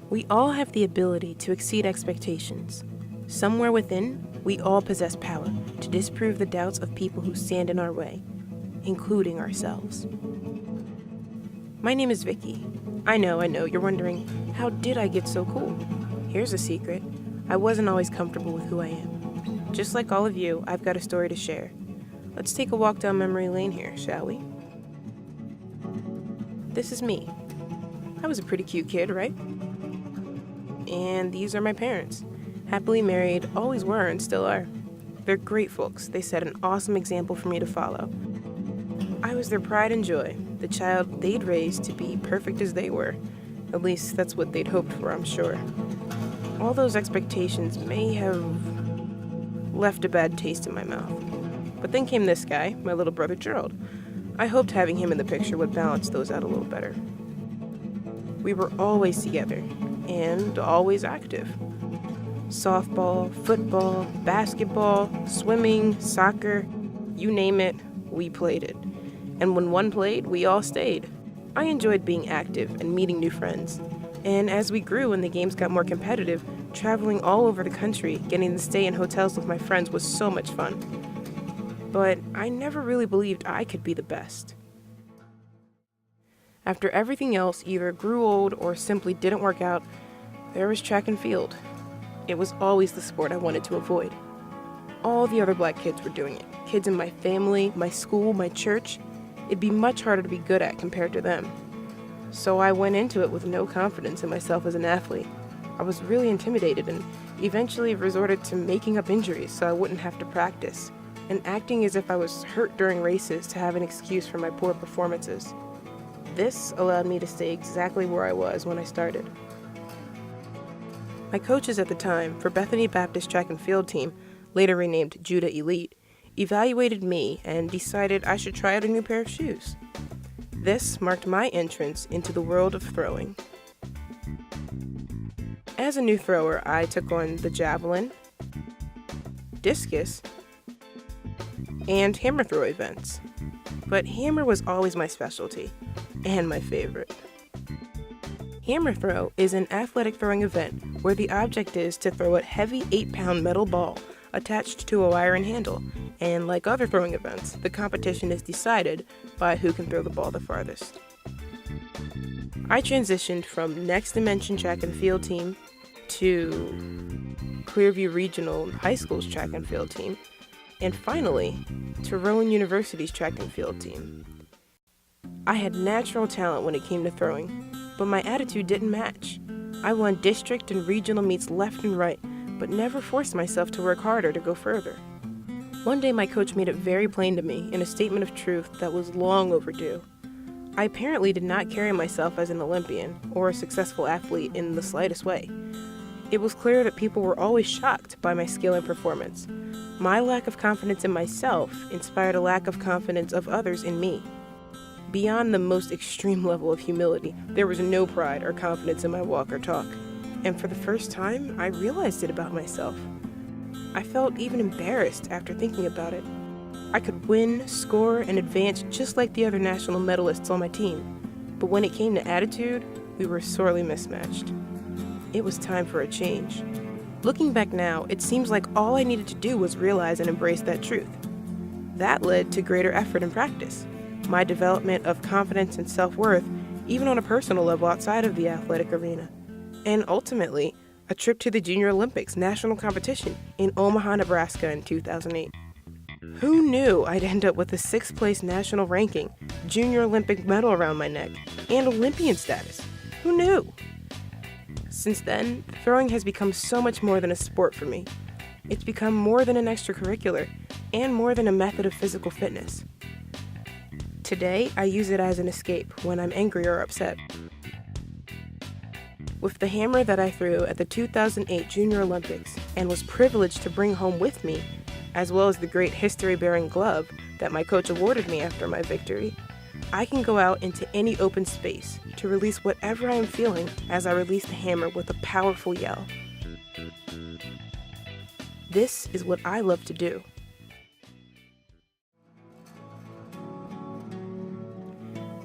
We all have the ability to exceed expectations. Somewhere within, we all possess power to disprove the doubts of people who stand in our way, including ourselves. My name is Vicky. I know, you're wondering, how did I get so cool? Here's a secret. I wasn't always comfortable with who I am. Just like all of you, I've got a story to share. Let's take a walk down memory lane here, shall we? This is me. I was a pretty cute kid, right? And these are my parents. Happily married, always were and still are. They're great folks. They set an awesome example for me to follow. I was their pride and joy, the child they'd raised to be perfect as they were. At least that's what they'd hoped for, I'm sure. All those expectations may have left a bad taste in my mouth. But then came this guy, my little brother Gerald. I hoped having him in the picture would balance those out a little better. We were always together, and always active. Softball, football, basketball, swimming, soccer, you name it, we played it. And when one played, we all stayed. I enjoyed being active and meeting new friends. And as we grew and the games got more competitive, traveling all over the country, getting to stay in hotels with my friends was so much fun. But I never really believed I could be the best. After everything else either grew old or simply didn't work out, there was track and field. It was always the sport I wanted to avoid. All the other black kids were doing it. Kids in my family, my school, my church. It'd be much harder to be good at compared to them. So I went into it with no confidence in myself as an athlete. I was really intimidated and eventually resorted to making up injuries so I wouldn't have to practice, and acting as if I was hurt during races to have an excuse for my poor performances. This allowed me to stay exactly where I was when I started. My coaches at the time for Bethany Baptist track and field team, later renamed Judah Elite, evaluated me and decided I should try out a new pair of shoes. This marked my entrance into the world of throwing. As a new thrower, I took on the javelin, discus, and hammer throw events. But hammer was always my specialty, and my favorite. Hammer throw is an athletic throwing event where the object is to throw a heavy 8-pound metal ball attached to a iron handle, and like other throwing events, the competition is decided by who can throw the ball the farthest. I transitioned from Next Dimension track and field team to Clearview Regional High School's track and field team, and finally to Rowan University's track and field team. I had natural talent when it came to throwing, but my attitude didn't match. I won district and regional meets left and right, but never forced myself to work harder to go further. One day my coach made it very plain to me in a statement of truth that was long overdue. I apparently did not carry myself as an Olympian or a successful athlete in the slightest way. It was clear that people were always shocked by my skill and performance. My lack of confidence in myself inspired a lack of confidence of others in me. Beyond the most extreme level of humility, there was no pride or confidence in my walk or talk. And for the first time, I realized it about myself. I felt even embarrassed after thinking about it. I could win, score, and advance just like the other national medalists on my team. But when it came to attitude, we were sorely mismatched. It was time for a change. Looking back now, it seems like all I needed to do was realize and embrace that truth. That led to greater effort and practice, my development of confidence and self-worth, even on a personal level outside of the athletic arena, and ultimately, a trip to the Junior Olympics national competition in Omaha, Nebraska in 2008. Who knew I'd end up with a 6th place national ranking, Junior Olympic medal around my neck, and Olympian status? Who knew? Since then, throwing has become so much more than a sport for me. It's become more than an extracurricular, and more than a method of physical fitness. Today, I use it as an escape when I'm angry or upset. With the hammer that I threw at the 2008 Junior Olympics and was privileged to bring home with me, as well as the great history-bearing glove that my coach awarded me after my victory, I can go out into any open space to release whatever I am feeling as I release the hammer with a powerful yell. This is what I love to do.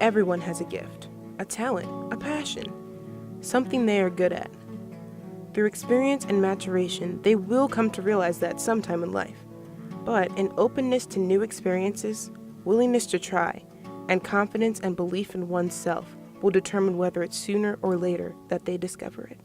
Everyone has a gift, a talent, a passion. something they are good at. Through experience and maturation, they will come to realize that sometime in life. But an openness to new experiences, willingness to try, and confidence and belief in oneself will determine whether it's sooner or later that they discover it.